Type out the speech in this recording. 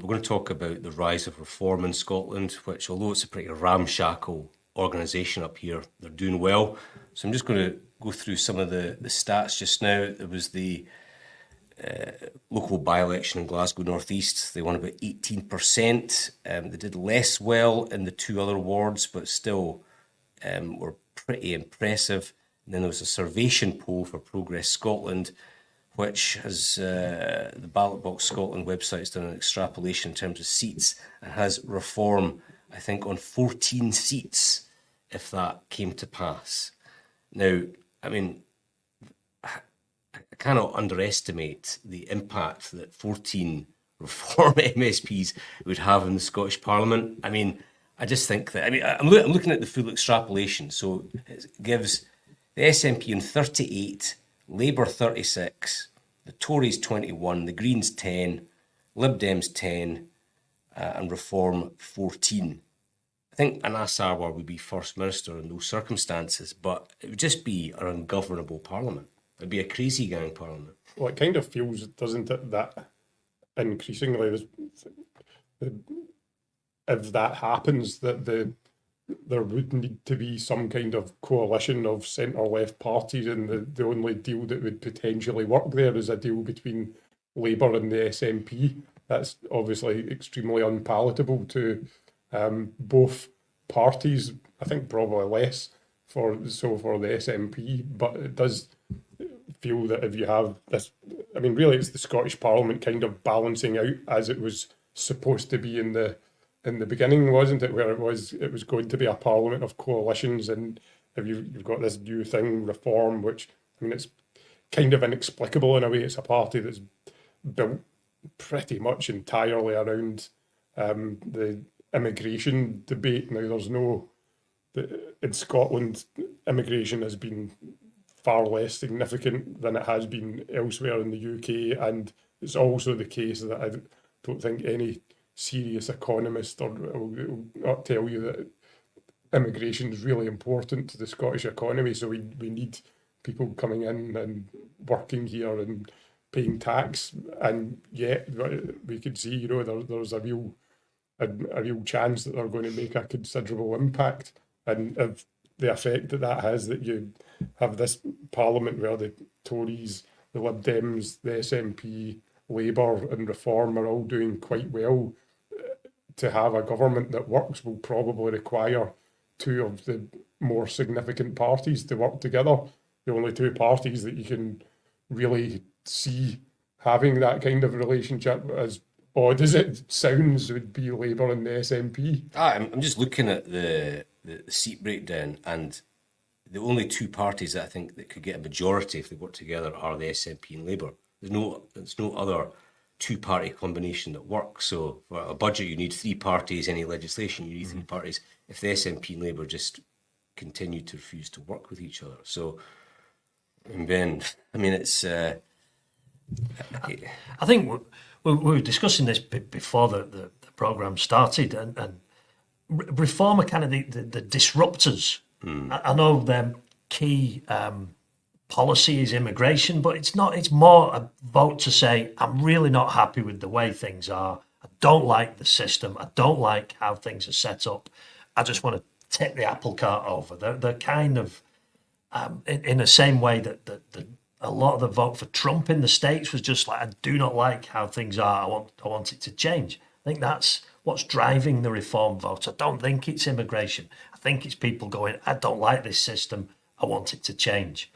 we're going to talk about the rise of reform in Scotland, which, although it's a pretty ramshackle organisation up here, they're doing well. So I'm just going to go through some of the stats just now. There was the local by-election in Glasgow North East. They won about 18%. They did less well in the two other wards, but still were pretty impressive. And then there was a Survation poll for Progress Scotland, which has the Ballot Box Scotland website has done an extrapolation in terms of seats and has reform, I think, on 14 seats if that came to pass. Now, I mean, I cannot underestimate the impact that 14 reform MSPs would have in the Scottish Parliament. I mean, I just think that, I mean, I'm looking at the full extrapolation. So it gives the SNP in 38, Labour 36, the Tories 21, the Greens 10, Lib Dems 10, and Reform 14. I think Anas Sarwar would be First Minister in those circumstances, but it would just be an ungovernable Parliament. It'd be a crazy gang Parliament. Well, it kind of feels, doesn't it, that increasingly, if that happens, that there would need to be some kind of coalition of centre-left parties, and the only deal that would potentially work there is a deal between Labour and the SNP. That's obviously extremely unpalatable to both parties. I think probably less for the SNP, but it does feel that if you have this, I mean, really it's the Scottish Parliament kind of balancing out as it was supposed to be in the beginning, wasn't it? Where it was going to be a parliament of coalitions, and if you've got this new thing, reform, which, I mean, it's kind of inexplicable in a way. It's a party that's built pretty much entirely around the immigration debate. Now, in Scotland, immigration has been far less significant than it has been elsewhere in the UK, and it's also the case that I don't think any serious economist will not tell you that immigration is really important to the Scottish economy. So we need people coming in and working here and paying tax, and yet we could see, there's a real chance that they're going to make a considerable impact. And if the effect that has, that you have this parliament where the Tories, the Lib Dems, the SNP, Labour and Reform are all doing quite well, to have a government that works will probably require two of the more significant parties to work together. The only two parties that you can really see having that kind of relationship, as odd as it sounds, would be Labour and the SNP. I'm just looking at the seat breakdown, and the only two parties that I think that could get a majority if they work together are the SNP and Labour. There's no other two-party combination that works. So for a budget, you need three parties. Any legislation, you need three parties. If the SNP and Labour just continue to refuse to work with each other. So, and then, I mean, it's... I think we were discussing this before the programme started, and reform are kind of the disruptors. I know their key policy is immigration, but it's not. It's more a vote to say, I'm really not happy with the way things are. I don't like the system. I don't like how things are set up. I just want to take the apple cart over. They're kind of in the same way that a lot of the vote for Trump in the States was just like, I do not like how things are. I want it to change. I think that's what's driving the reform vote. I don't think it's immigration. I think it's people going, I don't like this system. I want it to change.